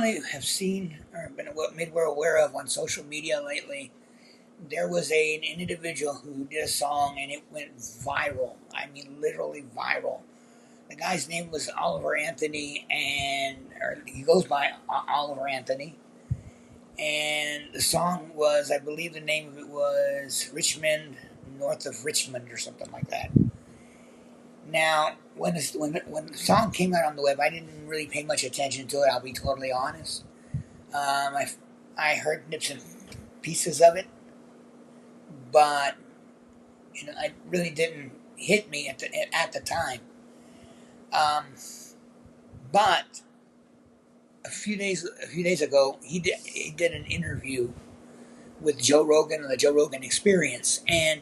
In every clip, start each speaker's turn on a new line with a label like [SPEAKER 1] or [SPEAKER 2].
[SPEAKER 1] I have seen or been made we're aware of on social media lately. There was an individual who did a song and it went viral. I mean, literally viral. The guy's name was Oliver Anthony, and or he goes by Oliver Anthony. And the song was, I believe, the name of it was Richmond, North of Richmond, or something like that. Now, when the song came out on the web, I didn't really pay much attention to it. I'll be totally honest. I heard nips and pieces of it, but it really didn't hit me at the time. Um, but a few days ago, he did an interview with Joe Rogan on the Joe Rogan Experience, and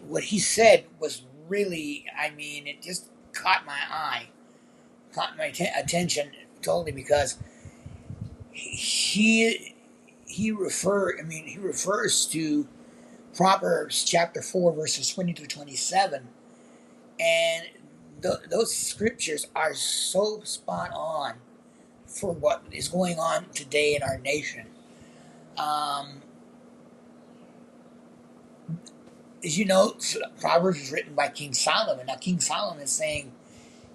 [SPEAKER 1] what he said was really, I mean, it just caught my attention totally because he he refers to Proverbs chapter 4 verses 20 to 27, and those scriptures are so spot on for what is going on today in our nation. Um, as you know, Proverbs was written by King Solomon. Now, King Solomon is saying,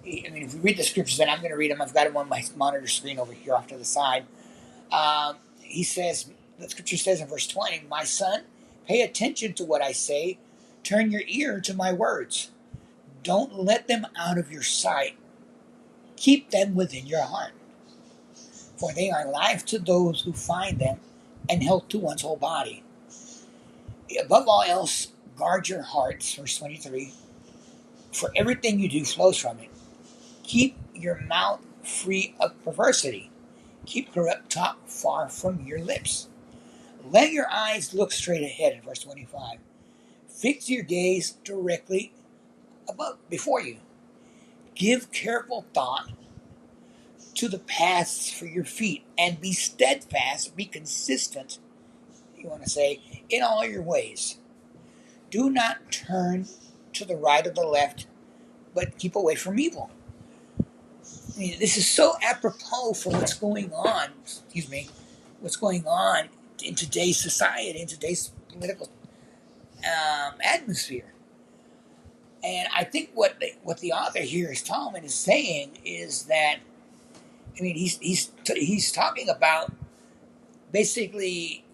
[SPEAKER 1] I mean, if we read the scriptures, and I'm going to read them, I've got them on my monitor screen over here off to the side. He says, the scripture says in verse 20, "My son, pay attention to what I say, turn your ear to my words. Don't let them out of your sight, keep them within your heart, for they are life to those who find them and health to one's whole body. Above all else, guard your hearts," verse 23, "for everything you do flows from it. Keep your mouth free of perversity. Keep corrupt talk far from your lips. Let your eyes look straight ahead," in verse 25. "Fix your gaze directly before you. Give careful thought to the paths for your feet, and be steadfast, be consistent," you want to say, "in all your ways. Do not turn to the right or the left, but keep away from evil." I mean, this is so apropos for what's going on, what's going on in today's society, in today's political atmosphere. And I think what the author here is Tallman is saying is that, I mean, he's talking about basically,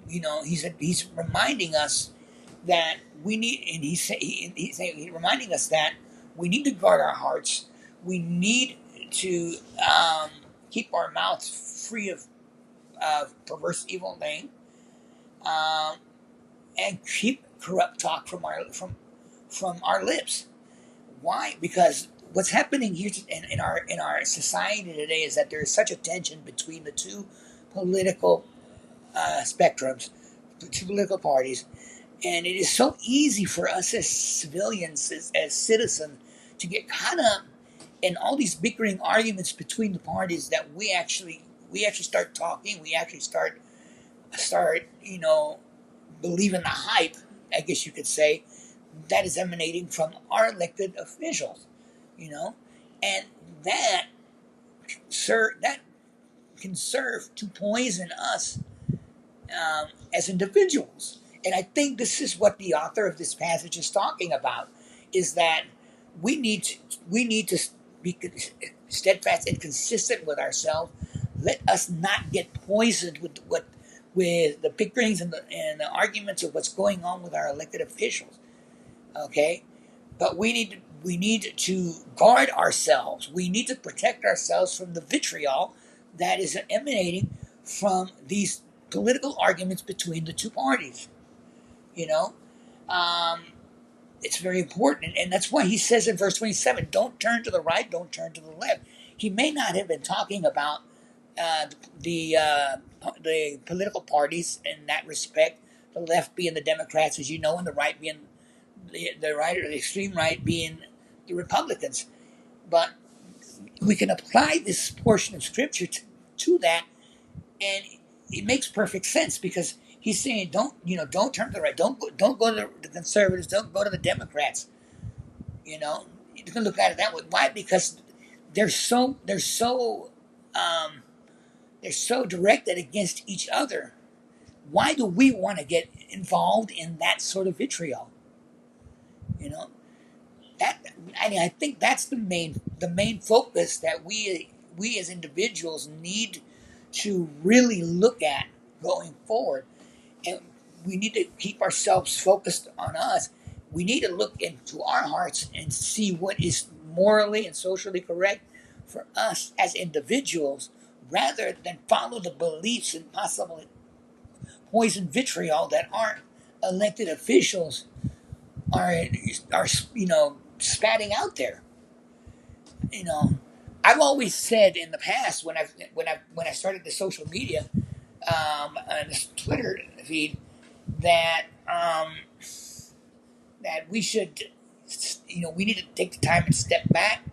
[SPEAKER 1] he's reminding us that we need, and he's reminding us that we need to guard our hearts. We need to keep our mouths free of perverse evil thing, um, and keep corrupt talk from our lips. Why? Because what's happening here in our society today is that there is such a tension between the two political spectrums, the two political parties, and it is so easy for us as civilians, as citizens, to get caught up in all these bickering arguments between the parties that we actually start talking. We actually start believing the hype, I guess you could say, that is emanating from our elected officials. You know, and that, sir, that can serve to poison us as individuals. And I think this is what the author of this passage is talking about: is that we need to be steadfast and consistent with ourselves. Let us not get poisoned with the bickerings and the arguments of what's going on with our elected officials. Okay, but we need to guard ourselves. We need to protect ourselves from the vitriol that is emanating from these political arguments between the two parties. You know, um, it's very important, and that's why he says in verse 27, "Don't turn to the right, don't turn to the left." He may not have been talking about uh, the uh, the political parties in that respect. The left being the Democrats, as you know, and the right being the right or the extreme right being the Republicans. But we can apply this portion of scripture to that, and it makes perfect sense because he's saying, don't turn to the right, don't go to the conservatives, don't go to the Democrats. You can look at it that way. Why? Because they're so they're so directed against each other. Why do we want to get involved in that sort of vitriol? You know, that I think that's the main focus that we as individuals need to really look at going forward, and we need to keep ourselves focused on us. We need to look into our hearts and see what is morally and socially correct for us as individuals, rather than follow the beliefs and possibly poison vitriol that our elected officials are spatting out there. You know, I've always said in the past when I started the social media, and this Twitter feed, that that we should, we need to take the time and step back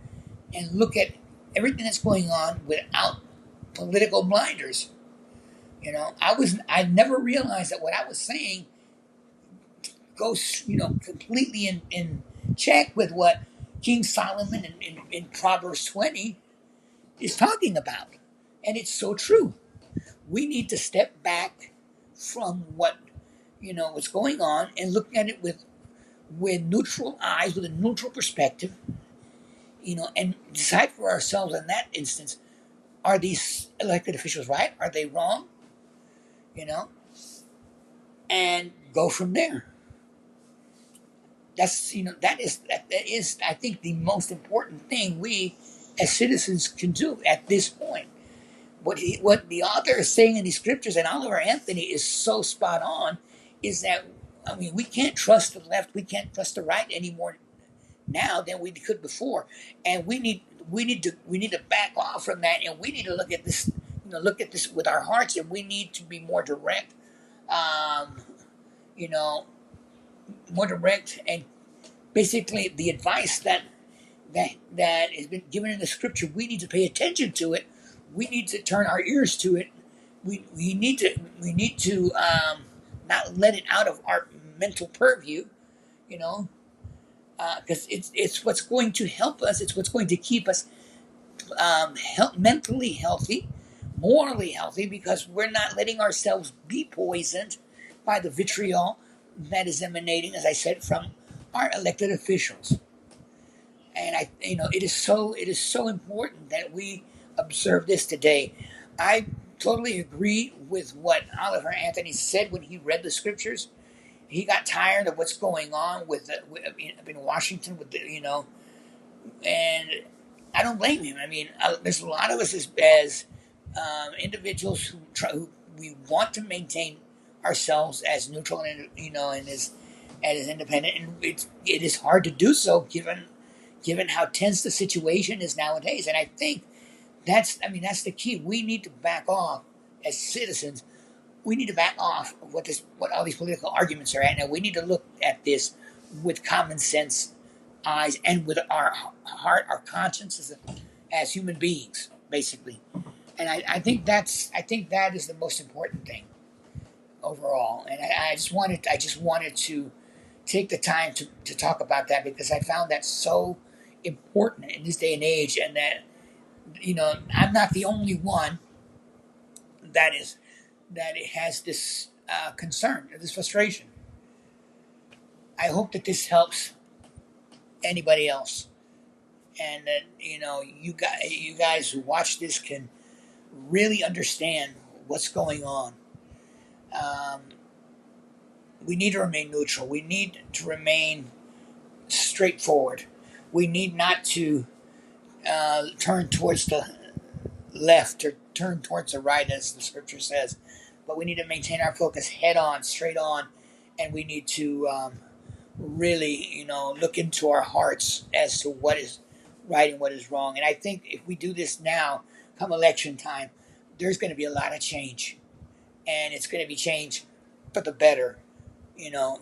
[SPEAKER 1] and look at everything that's going on without political blinders. I never realized that what I was saying goes, completely in check with what King Solomon in Proverbs 20 is talking about. And it's so true. We need to step back from what's going on and look at it with neutral eyes, with a neutral perspective, and decide for ourselves in that instance, are these elected officials right? Are they wrong? And go from there. That is I think the most important thing we as citizens can do at this point. What the author is saying in these scriptures, and Oliver Anthony is so spot on, is that we can't trust the left, we can't trust the right anymore now than we could before, and we need to back off from that, and we need to look at this with our hearts, and we need to be more direct, you know, more direct, and basically the advice that has been given in the scripture, we need to pay attention to it. We need to turn our ears to it. We need to not let it out of our mental purview, because it's what's going to help us. It's what's going to keep us mentally healthy, morally healthy, because we're not letting ourselves be poisoned by the vitriol that is emanating, as I said, from our elected officials. And it is so important that we observe this today. I totally agree with what Oliver Anthony said when he read the scriptures. He got tired of what's going on in Washington and I don't blame him. There's a lot of us as individuals who we want to maintain ourselves as neutral and as independent, and it is hard to do so given how tense the situation is nowadays. And I think that's the key. We need to back off as citizens. We need to back off what all these political arguments are at. Now we need to look at this with common sense eyes and with our heart, our conscience as human beings, basically. And I think that is the most important thing overall. And I just wanted to take the time to talk about that, because I found that so important in this day and age, and that I'm not the only one that has this concern, this frustration. I hope that this helps anybody else, and that you guys who watch this can really understand what's going on. We need to remain neutral. We need to remain straightforward. We need not to turn towards the left or turn towards the right, as the scripture says, but we need to maintain our focus head on, straight on, and we need to really, look into our hearts as to what is right and what is wrong. And I think if we do this now, come election time, there's going to be a lot of change, and it's going to be change for the better.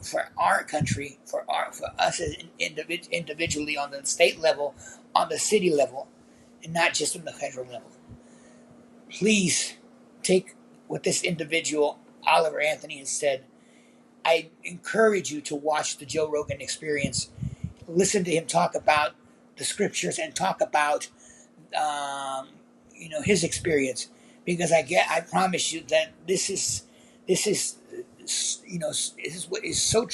[SPEAKER 1] For our country, for us as individually, on the state level, on the city level, and not just on the federal level. Please take what this individual, Oliver Anthony, has said. I encourage you to watch the Joe Rogan Experience. Listen to him talk about the scriptures and talk about, his experience, because I promise you that this is what is so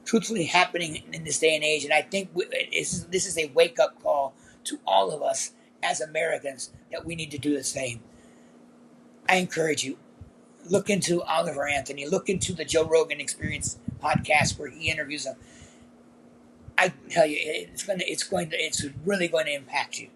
[SPEAKER 1] truthfully happening in this day and age. And I think this is a wake up call to all of us as Americans that we need to do the same. I encourage you, look into Oliver Anthony, look into the Joe Rogan Experience podcast where he interviews them. I tell you, it's really going to impact you.